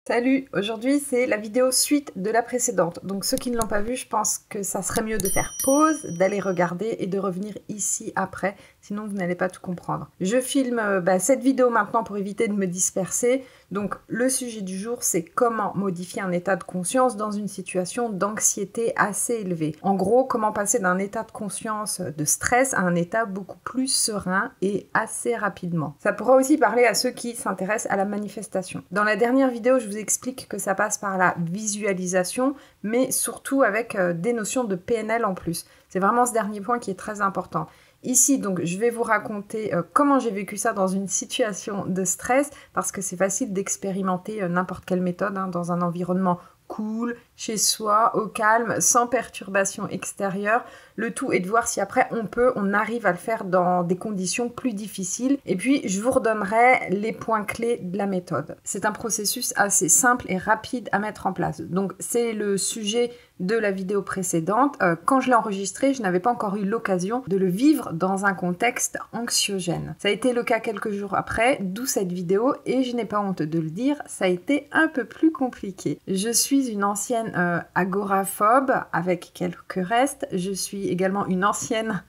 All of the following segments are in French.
Salut, aujourd'hui c'est la vidéo suite de la précédente. Donc ceux qui ne l'ont pas vue, je pense que ça serait mieux de faire pause, d'aller regarder et de revenir ici après, sinon vous n'allez pas tout comprendre. Je filme cette vidéo maintenant pour éviter de me disperser. Donc le sujet du jour, c'est comment modifier un état de conscience dans une situation d'anxiété assez élevée. En gros, comment passer d'un état de conscience de stress à un état beaucoup plus serein et assez rapidement. Ça pourra aussi parler à ceux qui s'intéressent à la manifestation. Dans la dernière vidéo, je vous explique que ça passe par la visualisation, mais surtout avec des notions de PNL en plus. C'est vraiment ce dernier point qui est très important. Ici, donc, je vais vous raconter comment j'ai vécu ça dans une situation de stress, parce que c'est facile d'expérimenter n'importe quelle méthode dans un environnement cool, chez soi, au calme, sans perturbation extérieure. Le tout est de voir si après on arrive à le faire dans des conditions plus difficiles. Et puis, je vous redonnerai les points clés de la méthode. C'est un processus assez simple et rapide à mettre en place. Donc, c'est le sujet de la vidéo précédente. Quand je l'ai enregistré, je n'avais pas encore eu l'occasion de le vivre dans un contexte anxiogène. Ça a été le cas quelques jours après, d'où cette vidéo, et je n'ai pas honte de le dire, ça a été un peu plus compliqué. Je suis une ancienne agoraphobe avec quelques restes. Je suis également une ancienne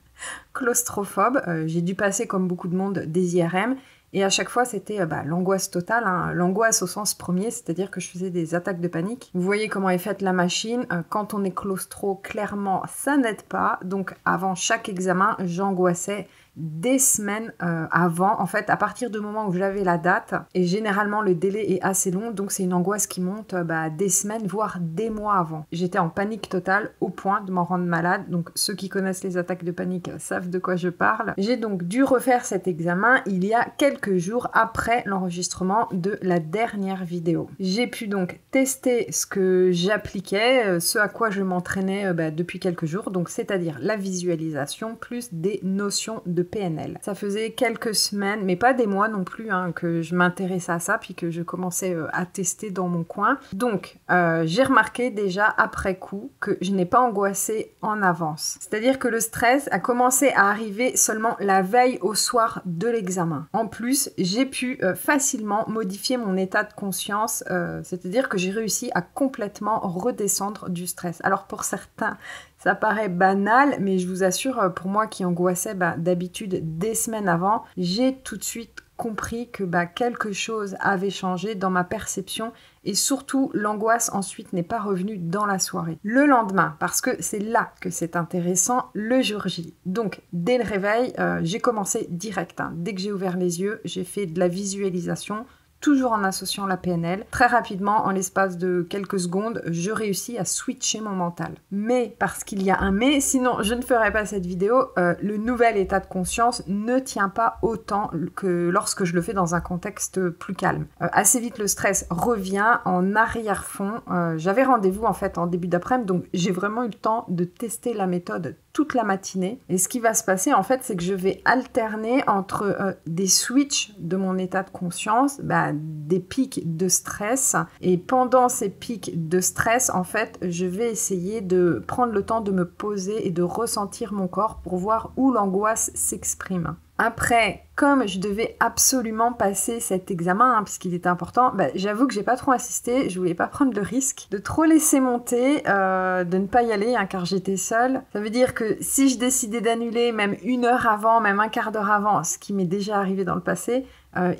claustrophobe. J'ai dû passer, comme beaucoup de monde, des IRM. Et à chaque fois, c'était l'angoisse totale, l'angoisse au sens premier, c'est-à-dire que je faisais des attaques de panique. Vous voyez comment est faite la machine. Quand on est claustro, clairement, ça n'aide pas. Donc, avant chaque examen, j'angoissais des semaines avant, en fait, à partir du moment où j'avais la date, et généralement le délai est assez long, donc c'est une angoisse qui monte des semaines, voire des mois avant. J'étais en panique totale au point de m'en rendre malade, donc ceux qui connaissent les attaques de panique savent de quoi je parle. J'ai donc dû refaire cet examen il y a quelques jours après l'enregistrement de la dernière vidéo. J'ai pu donc tester ce que j'appliquais, ce à quoi je m'entraînais depuis quelques jours, donc c'est-à-dire la visualisation plus des notions de PNL. Ça faisait quelques semaines, mais pas des mois non plus, que je m'intéressais à ça, puis que je commençais à tester dans mon coin. Donc, j'ai remarqué déjà après coup que je n'ai pas angoissé en avance. C'est-à-dire que le stress a commencé à arriver seulement la veille au soir de l'examen. En plus, j'ai pu facilement modifier mon état de conscience, c'est-à-dire que j'ai réussi à complètement redescendre du stress. Alors pour certains, ça paraît banal, mais je vous assure, pour moi qui angoissais d'habitude des semaines avant, j'ai tout de suite compris que quelque chose avait changé dans ma perception et surtout l'angoisse ensuite n'est pas revenue dans la soirée. Le lendemain, parce que c'est là que c'est intéressant, le jour J. Donc dès le réveil, j'ai commencé direct. Dès que j'ai ouvert les yeux, j'ai fait de la visualisation, toujours en associant la PNL. Très rapidement, en l'espace de quelques secondes, je réussis à switcher mon mental. Mais, parce qu'il y a un mais, sinon je ne ferai pas cette vidéo, le nouvel état de conscience ne tient pas autant que lorsque je le fais dans un contexte plus calme. Assez vite, le stress revient en arrière-fond. J'avais rendez-vous en fait en début d'après-midi, donc j'ai vraiment eu le temps de tester la méthode toute la matinée. Et ce qui va se passer en fait, c'est que je vais alterner entre des switches de mon état de conscience, des pics de stress. Et pendant ces pics de stress, en fait, je vais essayer de prendre le temps de me poser et de ressentir mon corps pour voir où l'angoisse s'exprime. Après, comme je devais absolument passer cet examen, puisqu'il était important, j'avoue que j'ai pas trop insisté, je voulais pas prendre le risque de trop laisser monter, de ne pas y aller, car j'étais seule. Ça veut dire que si je décidais d'annuler même 1 heure avant, même un quart d'heure avant, ce qui m'est déjà arrivé dans le passé,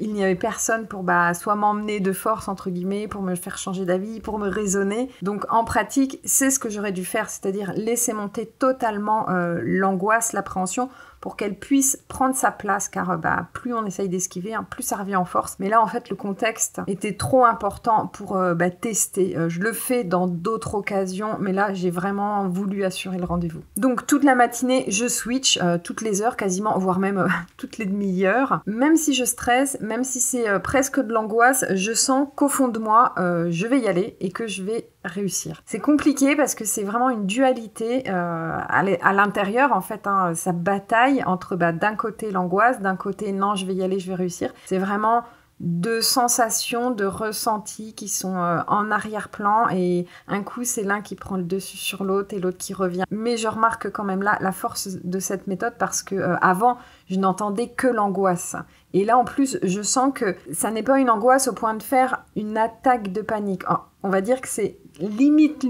il n'y avait personne pour soit m'emmener de force, entre guillemets, pour me faire changer d'avis, pour me raisonner. Donc en pratique, c'est ce que j'aurais dû faire, c'est-à-dire laisser monter totalement l'angoisse, l'appréhension, pour qu'elle puisse prendre sa place, car plus on essaye d'esquiver, plus ça revient en force. Mais là, en fait, le contexte était trop important pour tester. Je le fais dans d'autres occasions, mais là, j'ai vraiment voulu assurer le rendez-vous. Donc, toute la matinée, je switch, toutes les heures quasiment, voire même toutes les demi-heures. Même si je stresse, même si c'est presque de l'angoisse, je sens qu'au fond de moi, je vais y aller et que je vais réussir. C'est compliqué parce que c'est vraiment une dualité à l'intérieur, en fait, ça bataille entre d'un côté l'angoisse, d'un côté non, je vais y aller, je vais réussir. C'est vraiment de sensations, de ressentis qui sont en arrière-plan et un coup c'est l'un qui prend le dessus sur l'autre et l'autre qui revient. Mais je remarque quand même là la force de cette méthode parce que avant je n'entendais que l'angoisse. Et là, en plus, je sens que ça n'est pas une angoisse au point de faire une attaque de panique. On va dire que c'est limite,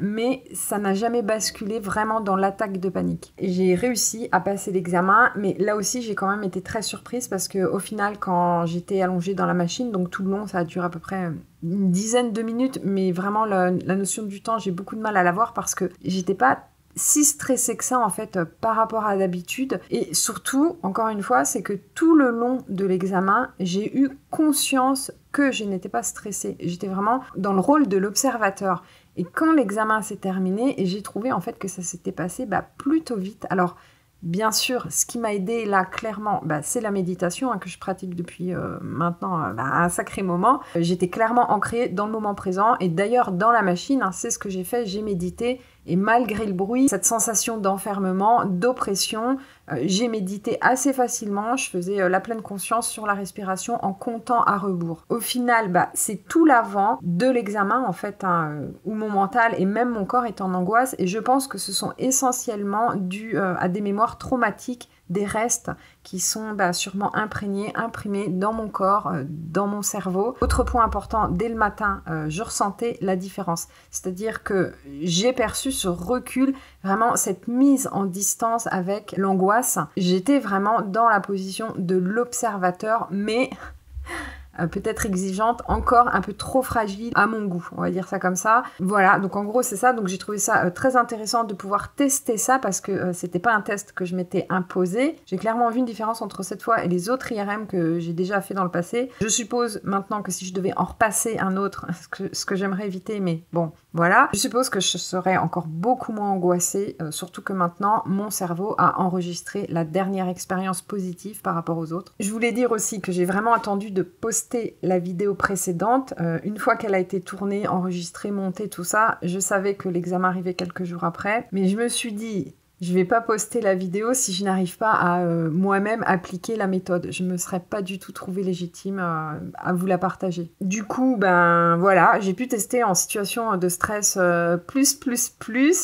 mais ça n'a jamais basculé vraiment dans l'attaque de panique. J'ai réussi à passer l'examen, mais là aussi, j'ai quand même été très surprise parce qu'au final, quand j'étais allongée dans la machine, donc tout le long, ça a duré à peu près une dizaine de minutes, mais vraiment, la notion du temps, j'ai beaucoup de mal à l'avoir parce que j'étais pas si stressée que ça en fait par rapport à d'habitude, et surtout encore une fois c'est que tout le long de l'examen j'ai eu conscience que je n'étais pas stressée, j'étais vraiment dans le rôle de l'observateur, et quand l'examen s'est terminé, j'ai trouvé en fait que ça s'était passé plutôt vite. Alors bien sûr, ce qui m'a aidé là clairement, c'est la méditation que je pratique depuis maintenant un sacré moment. J'étais clairement ancrée dans le moment présent, et d'ailleurs dans la machine, c'est ce que j'ai fait, j'ai médité, et malgré le bruit, cette sensation d'enfermement, d'oppression, j'ai médité assez facilement, je faisais la pleine conscience sur la respiration en comptant à rebours. Au final, c'est tout l'avant de l'examen en fait, où mon mental et même mon corps est en angoisse, et je pense que ce sont essentiellement dus à des mémoires traumatiques, des restes qui sont sûrement imprimés dans mon corps, dans mon cerveau. Autre point important, dès le matin, je ressentais la différence. C'est-à-dire que j'ai perçu ce recul, vraiment cette mise en distance avec l'angoisse. J'étais vraiment dans la position de l'observateur, mais peut-être exigeante, encore un peu trop fragile à mon goût, on va dire ça comme ça. Voilà, donc en gros c'est ça, donc j'ai trouvé ça très intéressant de pouvoir tester ça parce que c'était pas un test que je m'étais imposé. J'ai clairement vu une différence entre cette fois et les autres IRM que j'ai déjà fait dans le passé. Je suppose maintenant que si je devais en repasser un autre, ce que j'aimerais éviter, mais bon, voilà. Je suppose que je serais encore beaucoup moins angoissée, surtout que maintenant mon cerveau a enregistré la dernière expérience positive par rapport aux autres. Je voulais dire aussi que j'ai vraiment attendu de poster la vidéo précédente. Une fois qu'elle a été tournée, enregistrée, montée, tout ça, je savais que l'examen arrivait quelques jours après, mais je me suis dit, je vais pas poster la vidéo si je n'arrive pas à moi-même appliquer la méthode. Je me serais pas du tout trouvée légitime à vous la partager. Du coup, voilà, j'ai pu tester en situation de stress plus,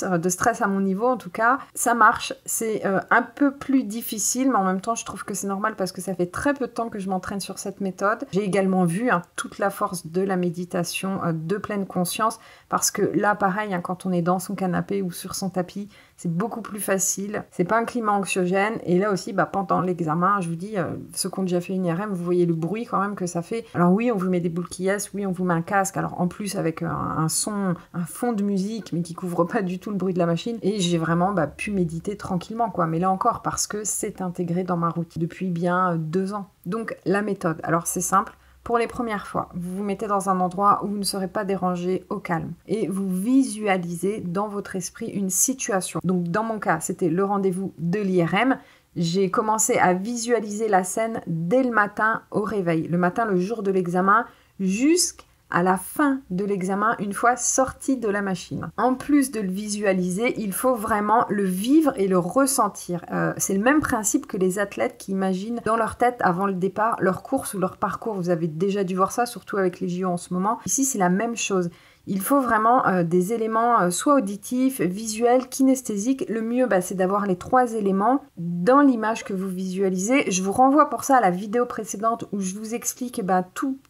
de stress à mon niveau en tout cas. Ça marche, c'est un peu plus difficile, mais en même temps, je trouve que c'est normal parce que ça fait très peu de temps que je m'entraîne sur cette méthode. J'ai également vu toute la force de la méditation de pleine conscience, parce que là, pareil, quand on est dans son canapé ou sur son tapis, c'est beaucoup plus facile, c'est pas un climat anxiogène, et là aussi, pendant l'examen, je vous dis, ceux qui ont déjà fait une IRM, vous voyez le bruit quand même que ça fait. Alors oui, on vous met des boules qui yes, oui, on vous met un casque, alors en plus avec un fond de musique, mais qui couvre pas du tout le bruit de la machine, et j'ai vraiment pu méditer tranquillement, quoi, mais là encore, parce que c'est intégré dans ma routine depuis bien 2 ans. Donc la méthode, alors c'est simple. Pour les premières fois, vous vous mettez dans un endroit où vous ne serez pas dérangé, au calme, et vous visualisez dans votre esprit une situation. Donc dans mon cas, c'était le rendez-vous de l'IRM. J'ai commencé à visualiser la scène dès le matin au réveil. Le matin, le jour de l'examen, jusqu'à la fin de l'examen, une fois sorti de la machine. En plus de le visualiser, il faut vraiment le vivre et le ressentir. C'est le même principe que les athlètes qui imaginent dans leur tête avant le départ leur course ou leur parcours. Vous avez déjà dû voir ça, surtout avec les JO en ce moment. Ici, c'est la même chose. Il faut vraiment des éléments soit auditifs, visuels, kinesthésiques. Le mieux, c'est d'avoir les 3 éléments dans l'image que vous visualisez. Je vous renvoie pour ça à la vidéo précédente où je vous explique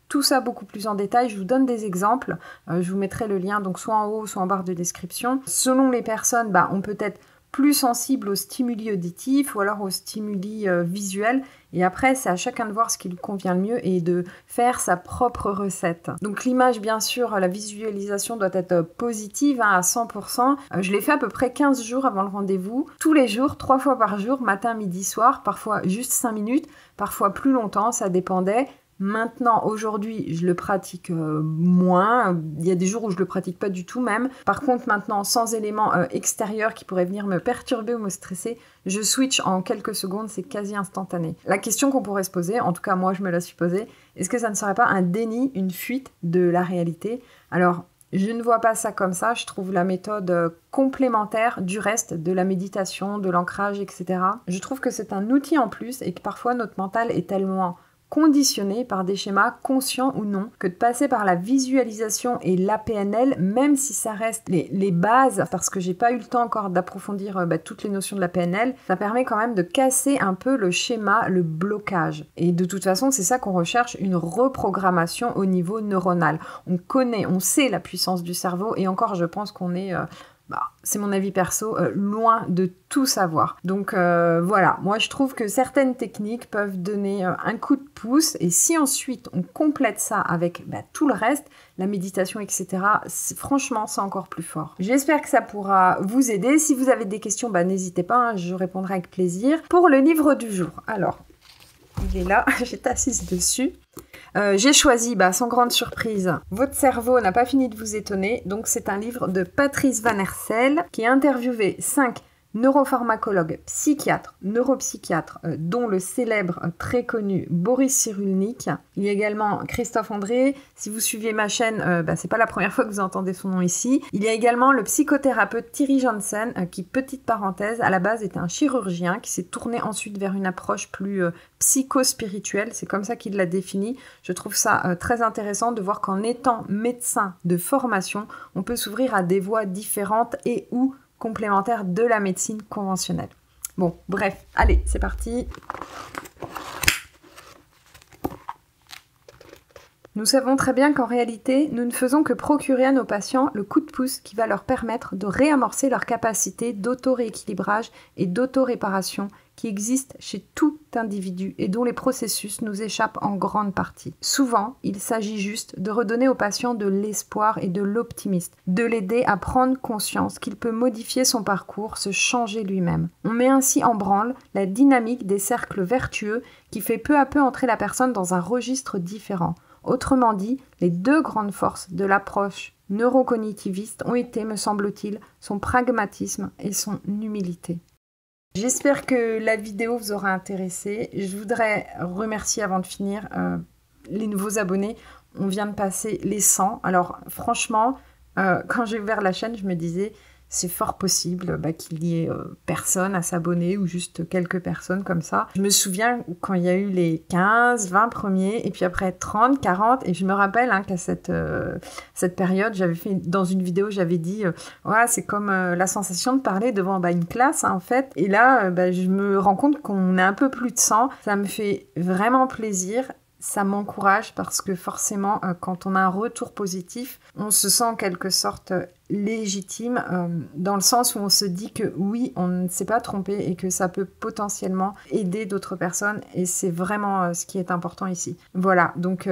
tout ça beaucoup plus en détail. Je vous donne des exemples. Je vous mettrai le lien donc soit en haut, soit en barre de description. Selon les personnes, on peut être plus sensible aux stimuli auditifs ou alors aux stimuli visuels. Et après, c'est à chacun de voir ce qui lui convient le mieux et de faire sa propre recette. Donc l'image, bien sûr, la visualisation doit être positive à 100%. Je l'ai fait à peu près 15 jours avant le rendez-vous. Tous les jours, 3 fois par jour, matin, midi, soir, parfois juste 5 minutes, parfois plus longtemps, ça dépendait. Maintenant, aujourd'hui, je le pratique moins. Il y a des jours où je le pratique pas du tout même. Par contre, maintenant, sans éléments extérieurs qui pourraient venir me perturber ou me stresser, je switch en quelques secondes, c'est quasi instantané. La question qu'on pourrait se poser, en tout cas moi je me la suis posée, est-ce que ça ne serait pas un déni, une fuite de la réalité? Alors, je ne vois pas ça comme ça, je trouve la méthode complémentaire du reste, de la méditation, de l'ancrage, etc. Je trouve que c'est un outil en plus et que parfois notre mental est tellement conditionnés par des schémas conscients ou non, que de passer par la visualisation et la PNL, même si ça reste les bases, parce que j'ai pas eu le temps encore d'approfondir toutes les notions de la PNL, ça permet quand même de casser un peu le schéma, le blocage. Et de toute façon, c'est ça qu'on recherche, une reprogrammation au niveau neuronal. On connaît, on sait la puissance du cerveau, et encore, je pense qu'on est... c'est mon avis perso, loin de tout savoir. Donc voilà, moi je trouve que certaines techniques peuvent donner un coup de pouce, et si ensuite on complète ça avec tout le reste, la méditation, etc., franchement, c'est encore plus fort. J'espère que ça pourra vous aider. Si vous avez des questions, n'hésitez pas, hein, je répondrai avec plaisir. Pour le livre du jour, alors, il est là, j'étais assise dessus. J'ai choisi, sans grande surprise, Votre cerveau n'a pas fini de vous étonner. Donc c'est un livre de Patrice Van Hersel qui a interviewé 5 neuropharmacologues, psychiatres, neuropsychiatres, dont le célèbre, très connu Boris Cyrulnik. Il y a également Christophe André. Si vous suivez ma chaîne, c'est pas la première fois que vous entendez son nom ici. Il y a également le psychothérapeute Thierry Janssen, qui, petite parenthèse, à la base était un chirurgien qui s'est tourné ensuite vers une approche plus psycho-spirituelle. C'est comme ça qu'il l'a défini. Je trouve ça très intéressant de voir qu'en étant médecin de formation, on peut s'ouvrir à des voies différentes et ou complémentaire de la médecine conventionnelle. Bon, bref, allez, c'est parti. Nous savons très bien qu'en réalité, nous ne faisons que procurer à nos patients le coup de pouce qui va leur permettre de réamorcer leur capacité d'auto-rééquilibrage et d'auto-réparation qui existent chez tout individu et dont les processus nous échappent en grande partie. Souvent, il s'agit juste de redonner au patient de l'espoir et de l'optimisme, de l'aider à prendre conscience qu'il peut modifier son parcours, se changer lui-même. On met ainsi en branle la dynamique des cercles vertueux qui fait peu à peu entrer la personne dans un registre différent. Autrement dit, les 2 grandes forces de l'approche neurocognitiviste ont été, me semble-t-il, son pragmatisme et son humilité. J'espère que la vidéo vous aura intéressé. Je voudrais remercier avant de finir les nouveaux abonnés. On vient de passer les 100. Alors franchement, quand j'ai ouvert la chaîne, je me disais c'est fort possible qu'il y ait personne à s'abonner ou juste quelques personnes comme ça. Je me souviens quand il y a eu les 15, 20 premiers et puis après 30, 40 et je me rappelle qu'à cette période, j'avais fait dans une vidéo, j'avais dit c'est comme la sensation de parler devant une classe en fait. Et là, je me rends compte qu'on est un peu plus de 100. Ça me fait vraiment plaisir. Ça m'encourage parce que forcément, quand on a un retour positif, on se sent en quelque sorte légitime dans le sens où on se dit que oui, on ne s'est pas trompé et que ça peut potentiellement aider d'autres personnes et c'est vraiment ce qui est important ici. Voilà, donc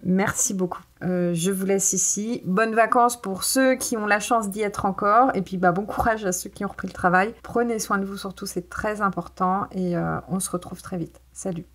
merci beaucoup. Je vous laisse ici. Bonnes vacances pour ceux qui ont la chance d'y être encore et puis bon courage à ceux qui ont repris le travail. Prenez soin de vous surtout, c'est très important et on se retrouve très vite. Salut!